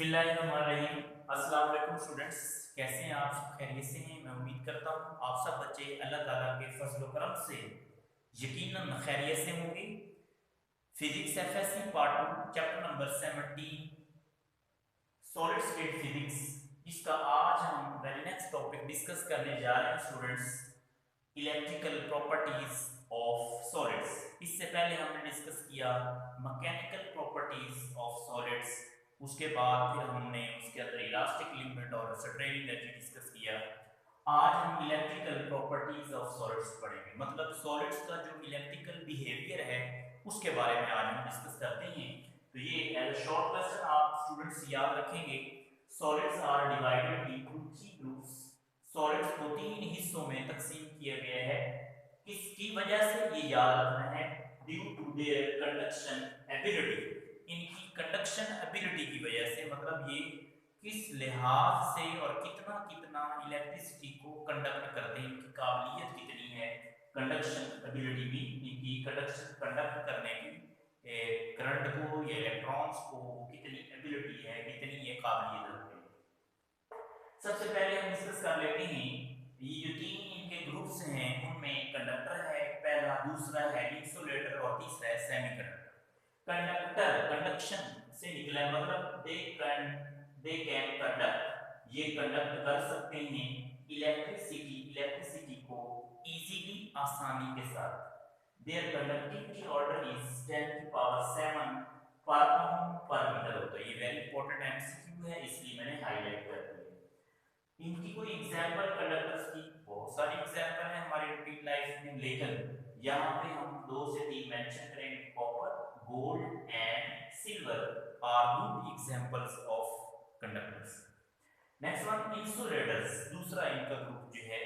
बिस्मिल्लाहिर्रहमानिर्रहीम। अस्सलाम वालेकुम स्टूडेंट्स, कैसे हैं आप? सब खैरियत से हैं? मैं उम्मीद करता हूँ आप सब बच्चे अल्लाह ताला के फजल व करम से यकीनन खैरियत से होंगे। Physics FSc part 2 chapter number 17 solid state physics, इसका आज हम वेरी नेक्स्ट टॉपिक डिस्कस करने जा रहे हैं students, electrical properties of solids. इससे पहले हमने डिस्कस किया मैकेनिकल प्रॉपर्टीज ऑफ सॉलिड्स, उसके बाद फिर हमने उसके अंदर इलास्टिक लिमिट और स्ट्रेन एनर्जी डिस्कस किया। आज हम इलेक्ट्रिकल प्रॉपर्टीज ऑफ सॉलिड्स पढ़ेंगे, मतलब सॉलिड्स का जो इलेक्ट्रिकल बिहेवियर है उसके बारे में आज हम डिस्कस करते हैं। तो ये एज अ शॉर्ट क्वेश्चन आप स्टूडेंट्स याद रखेंगे। Solids are divided into three groups. Solids को तीन हिस्सों में तकसीम किया गया है। किसकी वजह से ये याद रखना है? Due to their conduction ability. इनकी कंडक्शन एबिलिटी की वजह से, मतलब ये किस लिहाज से और कितना कितना इलेक्ट्रिसिटी को कंडक्ट करते हैं, इनकी काबिलियत कितनी है। कंडक्शन एबिलिटी भी इनकी कंडक्ट करने की करंट को या इलेक्ट्रॉन्स को कितनी एबिलिटी है, कितनी ये काबिलियत रखते हैं। सबसे पहले हम डिस्कस कर लेते हैं ये जो तीन इनके ग्रुप्स हैं उनमें कंडक्टर है पहला, दूसरा है इंसुलेटर और तीसरा है सेमीकंडक्टर। कंडक्टर कंडक्शन से निकला है, मतलब दे कैन कंडक्ट, ये कंडक्ट कर सकते हैं इलेक्ट्रिसिटी को इजीली, आसानी के साथ। देयर कंडक्टिविटी ऑर्डर इज 10 की पावर 7 पर ओम पर मीटर होता है। ये वेरी इंपॉर्टेंट एमसीक्यू है, इसलिए मैंने हाईलाइट कर दिया। इनकी कोई एग्जांपल कंडक्टर्स की बहुत सारी एग्जांपल है हमारी रूटीन लाइफ में, लेकिन यहाँ पे हम 2 से 3 मेंशन करेंगे। Copper, gold and silver are good examples of conductors. Next one insulators, दूसरा इनका ग्रुप जो है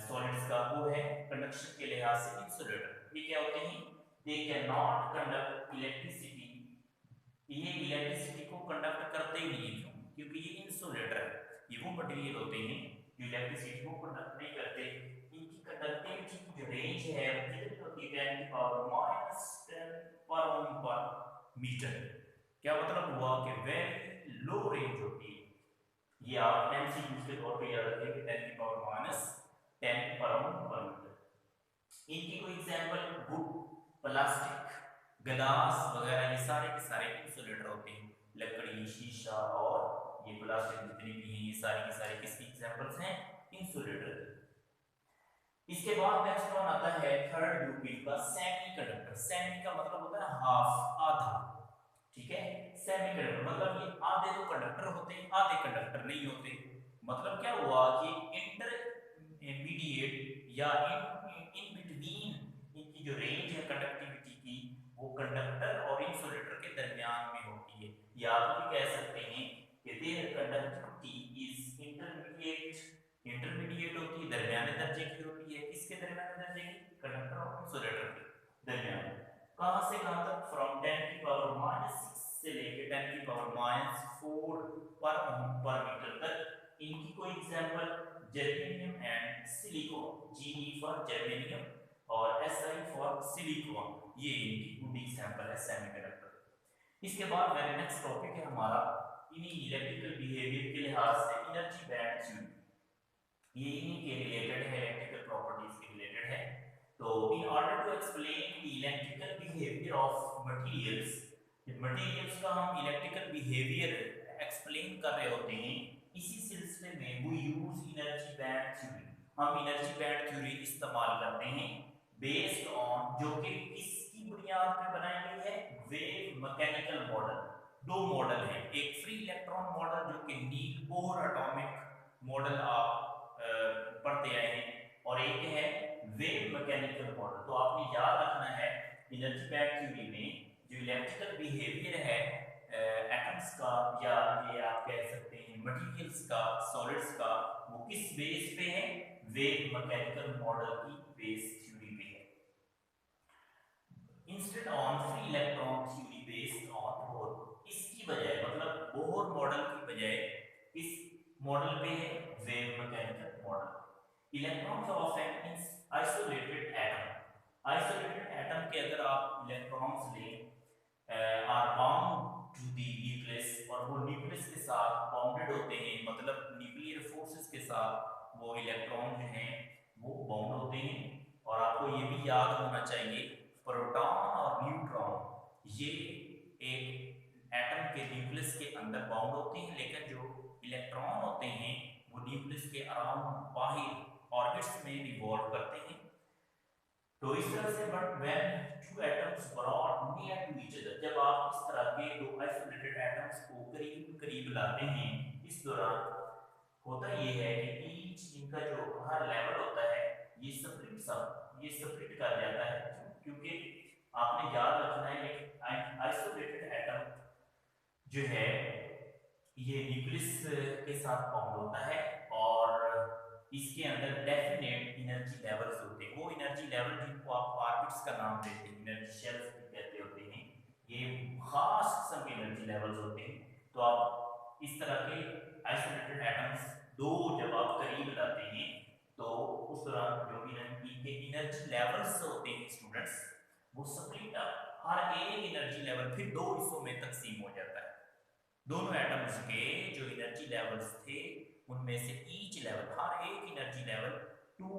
सॉलिड्स का, वो है कंडक्शन के लिहाज से इंसुलेटर। ये क्या होते हैं? They can not conduct electricity, ये इलेक्ट्रिसिटी को कंडक्ट करते ही नहीं। क्यों? क्योंकि ये इंसुलेटर है, ये वो मटेरियल होते हैं जो इलेक्ट्रिसिटी को कंडक्ट नहीं करते। इनकी कंडक्टिविटी की जो रेंज है वो कितनी होती है? 10 की पावर -10 पर ओम पर मीटर। क्या मतलब हुआ कि वेरी लो रेंज होती है। ये आप एमसीक्यू के तौर पे याद रखेंगे, 10 की पावर -10 पर ओम पर मीटर। इनकी कोई एग्जांपल वुड, प्लास्टिक, ग्लास वगैरह, ये सारे के सारे इंसुलेटर होते हैं। लकड़ी, शीशा और ये प्लास्टिक जितनी भी हैं, ये सारी की सारी किसकी एग्जांपल्स हैं? इंसुलेटर। इसके बाद नेक्स्ट वन आता है थर्ड ग्रुप इनका, सेमीकंडक्टर। सेमी का मतलब होता है हाफ, आधा, ठीक है। सेमीकंडक्टर मतलब ये आधे तो कंडक्टर होते हैं, आधे कंडक्टर नहीं होते। मतलब क्या हुआ कि इंटरमीडिएट या इन बिटवीन इनकी जो रेंज है कंडक्टिविटी की, वो कंडक्टर और इंसुलेटर के दरमियान में होती है। या आप भी कह सकते हैं कि their conductivity is intermediate. Intermediate होती है, दरमियाने दर्जे की होती है। किसके दरमियाने दर्जे की? कंडक्टर और इंसुलेटर के दरमियान। कहां से कहां तक? फ्रॉम 10 की पावर -6 से लेके 10 की पावर -4 पर ओम पर मीटर तक। इनकी कोई example germanium and silicon, Ge for germanium और Si फॉर सिलिकॉन, ये इनकी गुड एग्जांपल है सेमीकंडक्टर। इसके बाद वेरी नेक्स्ट टॉपिक है हमारा इन्हीं इलेक्ट्रिकल बिहेवियर के लिहाज से एनर्जी बैंड थ्योरी। ये इन्हीं के रिलेटेड है, इलेक्ट्रिकल प्रॉपर्टीज के रिलेटेड है। तो in order to explain the electrical behaviour of materials, materials का हम इलेक्ट्रिकल बिहेवियर एक्सप्लेन कर रहे होते हैं, इसी सिलसिले में we use energy band theory. हम एनर्जी बैंड थ्योरी इस्तेमाल करते हैं बेस्ड ऑन, जो कि किसकी बुनियाद पर बनाई गई है? Wave mechanical model. दो मॉडल हैं, एक फ्री इलेक्ट्रॉन मॉडल जो कि नील बोर एटॉमिक मॉडल आप पढ़ते आए हैं, और एक है वेव मैकेनिकल मॉडल। तो आपने याद रखना है एनर्जी बैंड थ्योरी में जो इलेक्ट्रिकल बिहेवियर है एटम्स का, या ये आप कह सकते हैं मटेरियल्स का, सॉलिड्स का, वो किस बेस पे है? वेव मैकेनिकल मॉडल की बेस थ्योरी पे है, instead on free electron theory based on bore. इसकी बजाय, मतलब बोर मॉडल की बजाय इस मॉडल पे है wave mechanical model. Electrons of an isolated atom, isolated atom के अगर आप इलेक्ट्रॉन्स लें are bound to the nucleus, और वो न्यूक्लियस के साथ बाउंडेड होते हैं, मतलब न्यूक्लियर फोर्सेस के साथ वो इलेक्ट्रॉन जो हैं वो बाउंड होते हैं। और आपको ये भी याद होना चाहिए प्रोटॉन और न्यूट्रॉन ये एक एटम के न्यूक्लियस के अंदर बाउंड होते हैं, लेकिन जो इलेक्ट्रॉन होते हैं वो न्यूक्लियस के अराउंड बाहर ऑर्बिट्स में रिवॉल्व करते हैं। तो इस तरह से but when two atoms brought near to each other, जब आप इस तरह के दो आइसोलेटेड एटम्स को करीब करीब लाते हैं, इस दौरान होता ये है कि ईच इनका जो हर लेवल होता है ये स्प्लिट कर जाता है, क्योंकि आपने याद रखना है एक आइसोलेटेड एटम जो है ये न्यूक्लियस के साथ बाउंड होता है और इसके अंदर डेफिनेट एनर्जी लेवल्स होते हैं। वो एनर्जी लेवल जिनको आप ऑर्बिट्स का नाम देते हैं, एनर्जी शेल्स भी कहते होते हैं, ये खास किस्म के एनर्जी लेवल्स होते हैं। तो आप इस तरह के आइसोलेटेड एटम्स दो जब आप करीब लाते हैं तो उस दौरान जो भी इनके एनर्जी लेवल्स होते हैं स्टूडेंट्स, वो स्प्लिट अप, हर एक एनर्जी लेवल फिर दो हिस्सों में तकसीम हो जाता है। दोनों एटम्स के जो एनर्जी लेवल्स थे उनमें से ईच लेवल, हर एक एनर्जी लेवल टू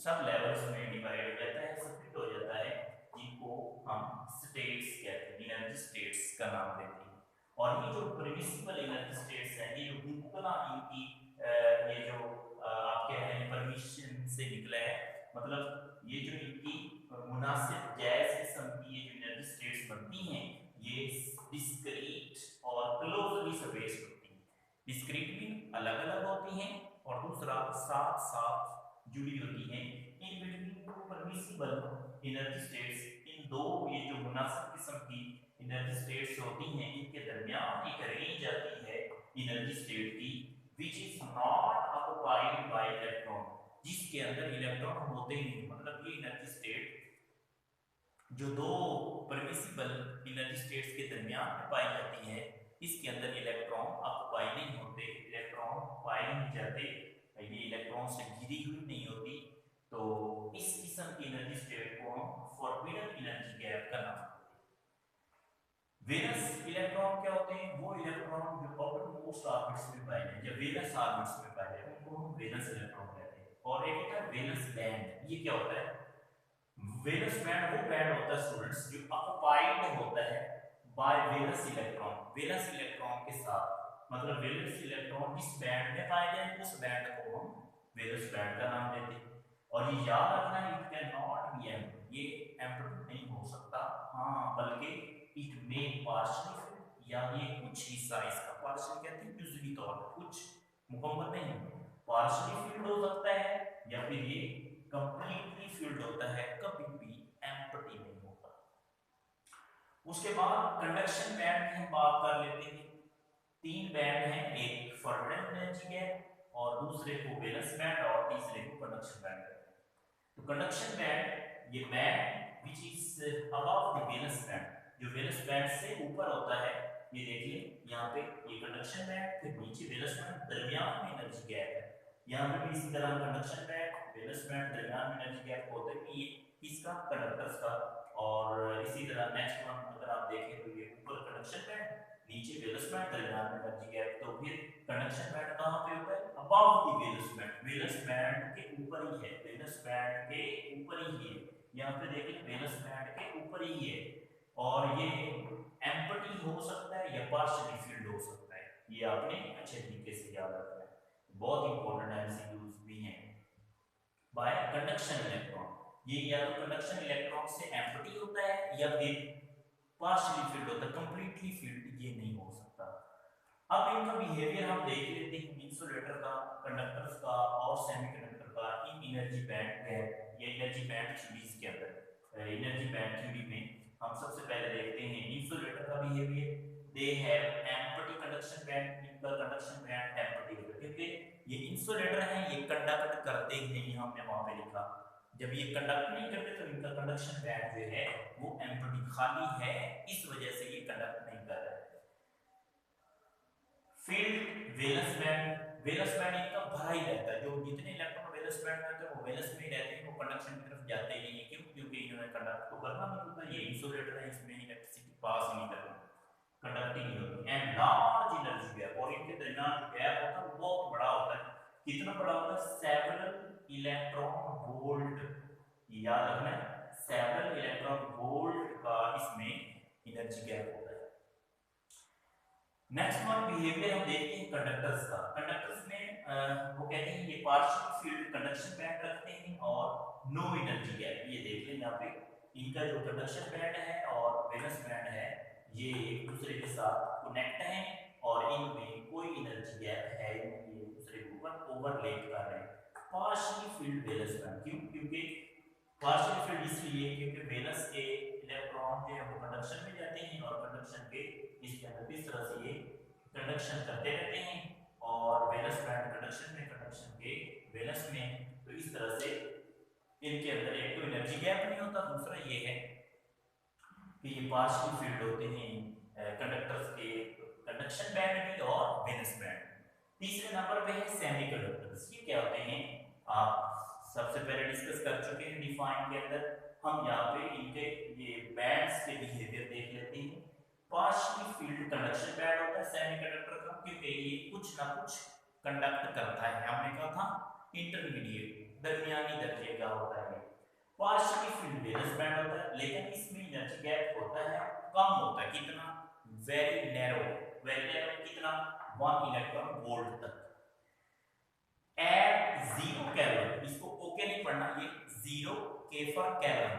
सब लेवल्स में डिवाइड हो जाता है, स्प्लिट हो जाता है, जिनको हम स्टेट्स कहते हैं, एनर्जी स्टेट्स का नाम देते हैं। और ये जो परमिसिबल एनर्जी स्टेट्स हैं, ये जो मुमकिन इनकी ये जो आप कह रहे हैं परमिशन से निकला है, मतलब ये जो इनकी मुनासिब जायज किस्म की ये जो एनर्जी स्टेट्स बनती हैं ये डिस्क्रीट और क्लोजली स्पेस्ड होती हैं। डिस्क्रीट भी अलग अलग होती हैं और दूसरा साथ साथ जुड़ी होती हैं। In between two permissible energy states, इन दो ये जो मुनासिब किस्म की एनर्जी स्टेट्स होती हैं इनके दरमियान एक रेंज आती है एनर्जी स्टेट की, which is not occupied by electron, जिसके अंदर इलेक्ट्रॉन होते ही नहीं। मतलब ये एनर्जी स्टेट जो दो परमिसिबल एनर्जी स्टेट्स के दरमियान में पाई जाती है, इसके अंदर इलेक्ट्रॉन ऑक्युपाई नहीं होते, इलेक्ट्रॉन पाए नहीं जाते, ये इलेक्ट्रॉन से घिरी हुई नहीं होती। तो इस किस्म की एनर्जी स्टेट को हम फॉरबिडन एनर्जी गैप का नाम देते हैं। वेनस इलेक्ट्रॉन क्या होते हैं? वो इलेक्ट्रॉन जो आउटर मोस्ट ऑर्बिट्स में पाए जाते हैं, जब वेनस ऑर्बिट्स में पाए जाते हैं उनको हम वेनस इलेक्ट्रॉन कहते हैं। और एक होता है वेनस बैंड। ये क्या होता है? वेनस बैंड वो बैंड होता है स्टूडेंट्स जो ऑक्युपाइड होता है by valence electron, valence electron के साथ, मतलब वेनस इलेक्ट्रॉन जिस बैंड में पाए जाए उस बैंड को हम वेनस बैंड का नाम देते हैं। और ये याद रखना है, it can not be empty, ये एम्प्टी नहीं हो सकता, हाँ बल्कि इट मे पार्शियली फिल, या ये कुछ हिस्सा इसका, पार्शियल कहते हैं जुज़वी तौर पर, कुछ मुकम्मल नहीं, पार्शियली फिल्ड हो सकता है या फिर ये कंप्लीटली फिल्ड होता है, कभी भी एम्प्टी नहीं होता। उसके बाद कंडक्शन बैंड की हम बात कर लेते हैं। तीन बैंड हैं, एक फॉरबिडन एनर्जी गैप और दूसरे को वैलेंस बैंड और तीसरे को कंडक्शन बैंड कहते हैं। तो कंडक्शन बैंड ये band which is above the valence band, जो वैलेंस बैंड से ऊपर होता है, ये देखिए यहाँ पे ये कंडक्शन बैंड, फिर नीचे वैलेंस बैंड, दरमियान में एनर्जी गैप है। यहाँ पे भी इसी तरह कंडक्शन बैंड वैलेंस बैंड, दरमियान में एनर्जी गैप होता है कि इसका कंडक्टर्स का। और इसी तरह नेक्स्ट वन अगर आप देखें तो ये ऊपर कंडक्शन बैंड, नीचे वैलेंस बैंड, दरमियान में एनर्जी गैप। तो फिर कंडक्शन बैंड कहाँ पे होता है? Above the valence band, valence band के ऊपर ही है, वैलेंस बैंड के ऊपर ही है। यहाँ पे देखिए वैलेंस बैंड के ऊपर ही है और ये एम्प्टी हो सकता है या पार्शियली फिल्ड हो सकता है। ये आपने अच्छे तरीके से याद रखना है, बहुत इंपॉर्टेंट एमसीक्यूज भी हैं। बाय कंडक्शन इलेक्ट्रॉन, ये या तो कंडक्शन इलेक्ट्रॉन से एम्प्टी होता है या फिर पार्शियली फिल्ड होता है, कंप्लीटली फिल्ड ये नहीं हो सकता। अब इनका बिहेवियर हम देख लेते हैं, इंसुलेटर का, कंडक्टर्स का और सेमीकंडक्टर का इन एनर्जी बैंड गैप या एनर्जी बैंड थ्योरीज के अंदर। एनर्जी बैंड थ्योरी में हम सबसे पहले देखते हैं इंसुलेटर का behaviour. They have empty conduction band, इनका कंडक्शन बैंड एम्प्टी होता है क्योंकि ये इंसुलेटर हैं, ये कंडक्ट करते ही नहीं, हमने वहां पे लिखा। जब ये कंडक्ट नहीं करते तो इनका कंडक्शन बैंड जो है वो एम्प्टी खाली है, इस वजह से ये कंडक्ट नहीं कर रहा है। Field valence band, valence band इनका भरा ही रहता है, जो जितने इलेक्ट्रॉन वैलेंस बैंड में होते हैं वो वैलेंस में ही रहते हैं, वो कंडक्शन की तरफ जाते ही नहीं है। क्यों? क्योंकि इन्होंने कंडक्ट तो करना नहीं होता, ये इंसुलेटर है, इसमें इलेक्ट्रिसिटी पास ही नहीं करती, कंडक्टिंग नहीं होती। एंड लार्ज कितना बड़ा होता है, सेवरल इलेक्ट्रॉन वोल्ट, याद रखना है, सेवरल इलेक्ट्रॉन वोल्ट का इसमें एनर्जी गैप होता है। नेक्स्ट वन बिहेवियर हम देखते हैं कंडक्टर्स का। कंडक्टर्स में वो कहते हैं ये पार्शियल फील्ड कंडक्शन बैंड रखते हैं और नो एनर्जी गैप। ये देख लें यहाँ पे इनका जो कंडक्शन बैंड है और वैलेंस बैंड है ये एक दूसरे के साथ कनेक्ट हैं और इनमें कोई एनर्जी गैप है, ये एक दूसरे के ऊपर ओवरलैप कर रहे हैं। पार्शियल फील्ड वैलेंस बैंड क्यों, क्योंकि पार्शियल फील्ड इसलिए क्योंकि वैलेंस के इलेक्ट्रॉन जो है वो कंडक्शन में जाते हैं और कंडक्शन के इसके अंदर किस तरह से ये कंडक्शन करते रहते हैं और वैलेंस बैंड कंडक्शन के वैलेंस में, तो इस तरह से इनके अंदर एक तो एनर्जी गैप नहीं होता, दूसरा ये है कि ये पार्शियल फील्ड होते हैं कंडक्टर्स के कंडक्शन बैंड भी और वैलेंस बैंड। तीसरे नंबर पे है सेमीकंडक्टर्स। ये क्या होते हैं, आप सबसे पहले डिस्कस कर चुके हैं डिफाइन के अंदर। हम यहाँ पे इनके ये बैंड्स के बिहेवियर देख लेते हैं। पार्शियल फील्ड कंडक्शन बैंड होता है सेमीकंडक्टर का, क्योंकि ये कुछ ना कुछ कंडक्ट करता है। हमने कहा था इंटरमीडिएट दरमियानी दर्जे का होता है। पार्शियल फील्ड वैलेंस बैंड होता है, लेकिन इसमें एनर्जी गैप होता है, कम होता है। कितना, वेरी नैरो कितना, 1 इलेक्ट्रॉन वोल्ट तक। एट 0 केल्विन, इसको ओके नहीं पढ़ना, ये 0 K for kelvin.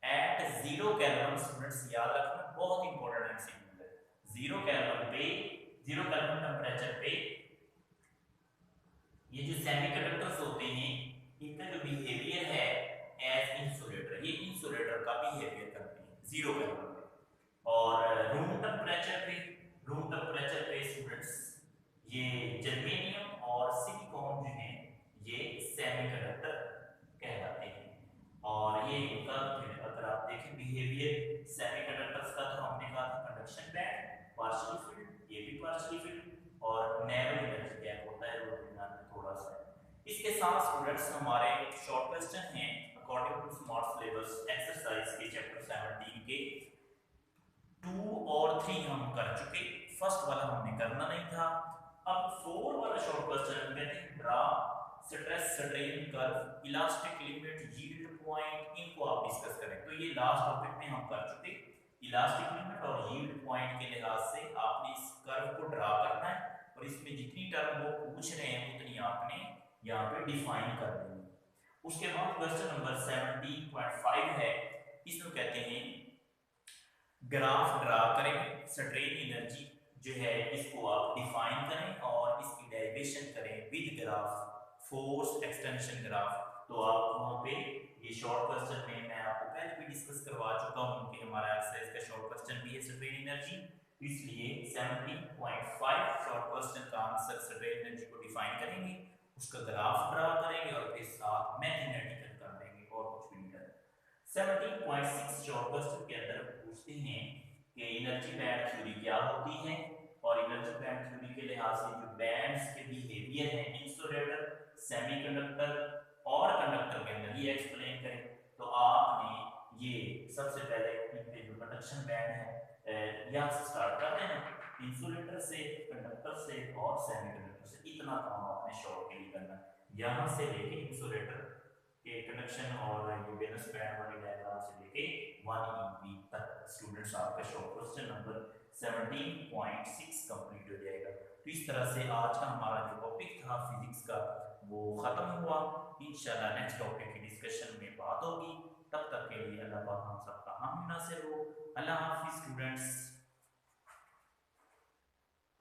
At 0 kelvin students याद रखना, बहुत इंपॉर्टेंट एमसीक्यू है। 0 केल्विन पे, 0 केल्विन टेंपरेचर पे ये जो सेमीकंडक्टर्स होते हैं इनका जो बिहेवियर है एज इंसुलेटर, ये इंसुलेटर का बिहेवियर करते हैं 0 केल्विन पे। और रूम टेंपरेचर पे स्टूडेंट्स ये जर्मेनियम और सिलिकॉन जो है ये सेमीकंडक्टर कहलाते हैं। और ये इनका अगर आप देखें बिहेवियर सेमीकंडक्टर्स का, तो हमने कहा था कंडक्शन बैंड, पार्शियल फील्ड, ये भी पार्शियल फील्ड और नैरो एनर्जी गैप होता है दरमियान में थोड़ा सा। इसके साथ स्टूडेंट्स हमारे शॉर्ट क्वेश्चन हैं according to smart syllabus exercise के चैप्टर 17 के 2 और 3 हम कर चुके। फर्स्ट वाला हमने करना नहीं था। अब 4 वाला शॉर्ट क्वेश्चन हम कहते हैं draw stress strain curve, elastic limit, yield point, इनको आप डिस्कस करें। तो ये लास्ट टॉपिक में हम कर चुके। इलास्टिक लिमिट और यील्ड पॉइंट के लिहाज से आपने इस कर्व को ड्रा करना है और इसमें जितनी टर्म वो पूछ रहे हैं उतनी आपने यहाँ पे डिफाइन कर देनी। उसके बाद क्वेश्चन नंबर 17.5 है, इसमें कहते हैं ग्राफ ड्रा करें, स्ट्रेन एनर्जी जो है इसको आप डिफाइन करें और इसकी डेरिवेशन करें with graph, force extension graph. तो आप वहां पे ये शॉर्ट क्वेश्चन में मैं आपको पहले भी डिस्कस करवा चुका हूं कि हमारा एक्सरसाइज का शॉर्ट क्वेश्चन भी है स्ट्रेन एनर्जी, इसलिए 17.5 शॉर्ट क्वेश्चन का आंसर स्ट्रेन एनर्जी को डिफाइन करेंगे, उसका ग्राफ ड्रा करेंगे और फिर साथ मैथमेटिकल कर देंगे और कुछ भी नहीं करना। 17.6 शॉर्ट क्वेश्चन के अंदर पूछते हैं कि एनर्जी बैंड थ्योरी क्या होती है और एनर्जी बैंड थ्योरी के लिहाज से जो बैंड्स के बिहेवियर हैं इंसुलेटर, सेमीकंडक्टर और कंडक्टर के अंदर ये एक्सप्लेन करें। तो आपने ये सबसे पहले इनके जो कंडक्शन बैंड है यहाँ से स्टार्ट कर देना, इंसुलेटर से, कंडक्टर से और सेमीकंडक्टर से। इतना काम आपने शॉर्ट के लिए करना, यहाँ से लेके इंसुलेटर के कंडक्शन और ये वैलेंस बैंड वाली डायग्राम से लेके 1 eV तक स्टूडेंट्स आपका शॉर्ट क्वेश्चन नंबर 17.6 कंप्लीट हो जाएगा। तो इस तरह से आज का हमारा जो टॉपिक था फिजिक्स का वो खत्म हुआ। इंशाल्लाह नेक्स्ट टॉपिक की डिस्कशन में बात होगी। तब तक के लिए अल्लाह पाक हम सबका हम नासिर हो। अल्लाह हाफिज़ स्टूडेंट्स।